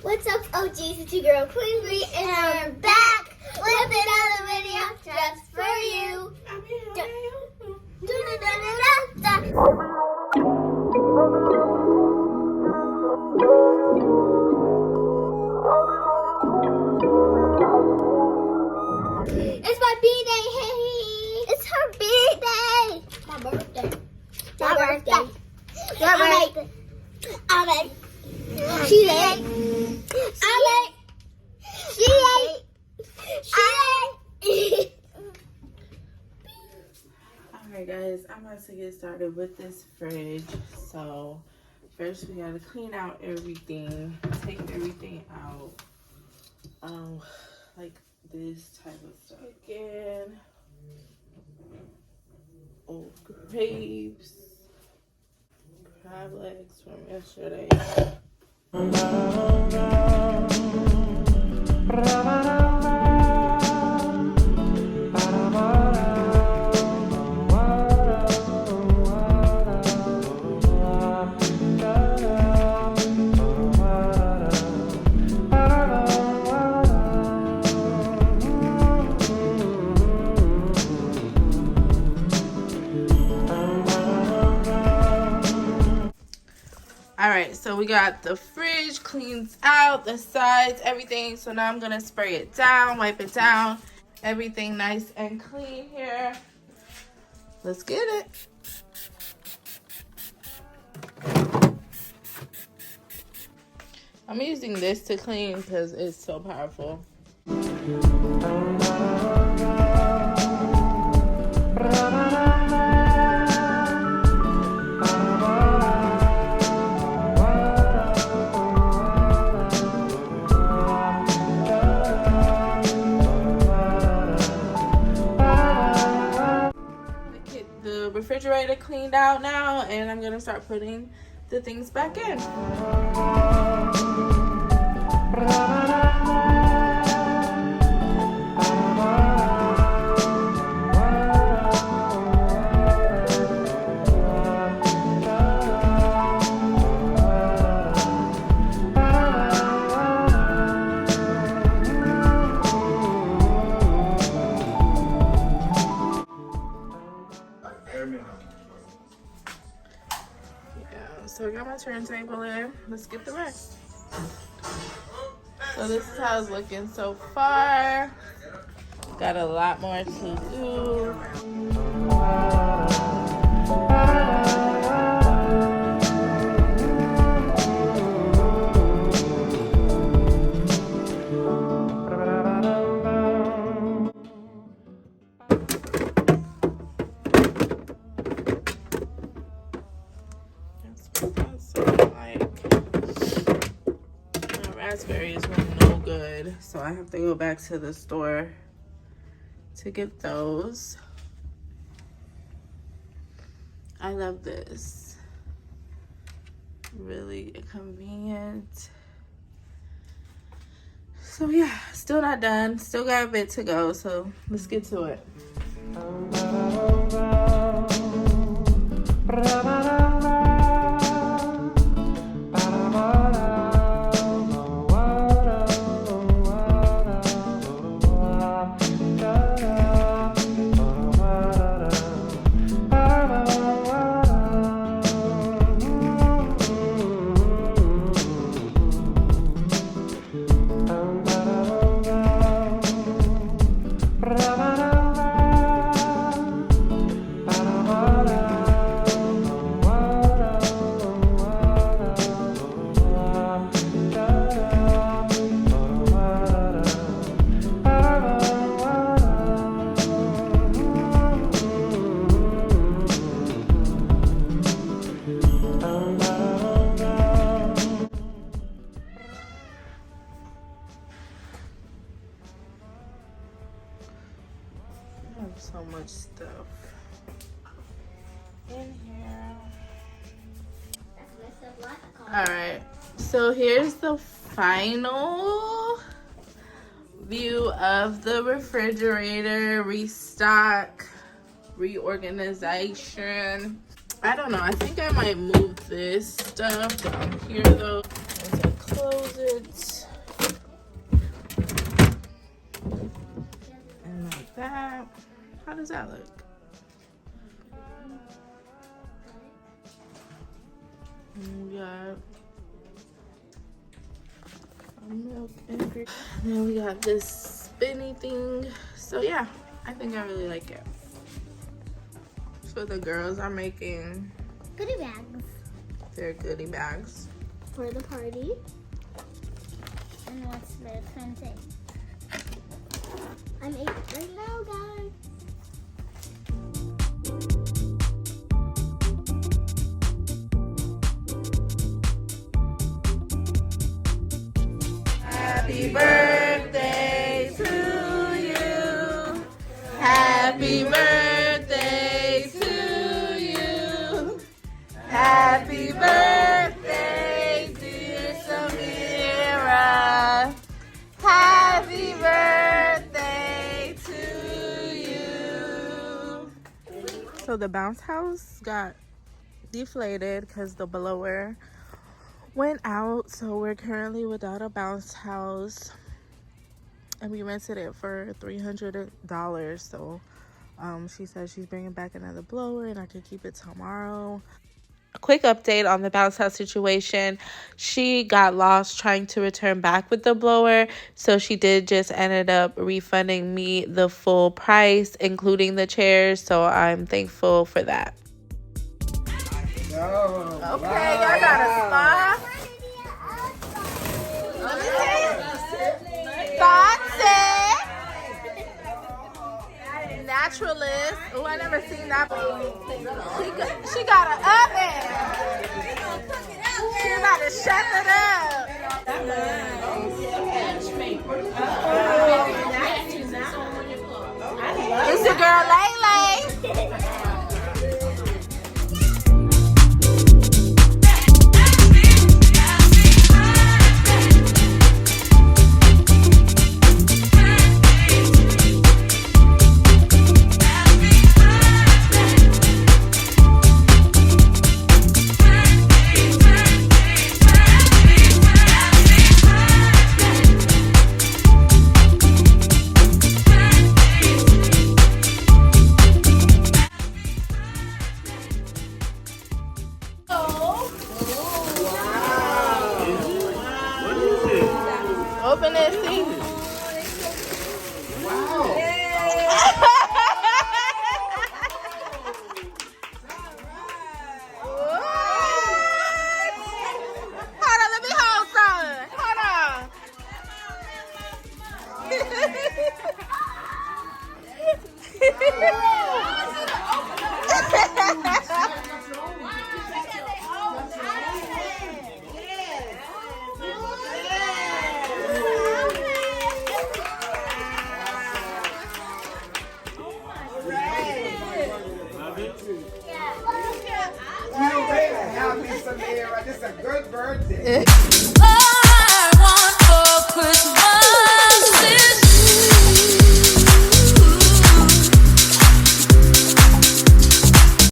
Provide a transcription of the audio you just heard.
What's up, OGs? It's your girl Queen Bee, and we're back with another video just for you. It's my B-day, hey! It's her B-day! My birthday. My birthday. Your birthday. I'm like, she ate. I'm like, she ate. She ate. Alright guys, I'm about to get started with this fridge. So first we gotta clean out everything, take everything out. Like this type of stuff. Again. Old grapes. Crab legs from yesterday. Alright, so we got the fridge cleaned out, the sides, everything. So now I'm going to spray it down, wipe it down. Everything nice and clean here. Let's get it. I'm using this to clean because it's so powerful. Refrigerator cleaned out now, and I'm gonna start putting the things back in. So I got my turntable in. Let's get the rest. So this is how it's looking so far. Got a lot more to do. Raspberries were no good, so I have to go back to the store to get those. I love this. Really convenient. So yeah, still not done. Still got a bit to go, so let's get to it. So much stuff in here. Alright, so here's the final view of the refrigerator. Restock, reorganization. I don't know, I think I might move this stuff down here though. Once I close it. does that look? And we got milk and cream. And then we got this spinny thing. So yeah, I think I really like it. So the girls are making Goodie bags. their goodie bags. For the party. And what's the fun thing? I'm 8 right now, guys. Happy birthday to you. Happy birthday to you. Happy birthday, dear Samira. Happy birthday to you. So the bounce house got deflated because the blower went out, so we're currently without a bounce house, and we rented it for $300. So she said she's bringing back another blower and I could keep it tomorrow. A quick update on the bounce house situation. She got lost trying to return back with the blower, so she did just ended up refunding me the full price, including the chairs, so I'm thankful for that. Okay, y'all got a spa. Let me see. Fancy. Naturalist. Oh, I never seen that before. She got an oven. She about to shut it up. It's your girl Lele. Open it, see.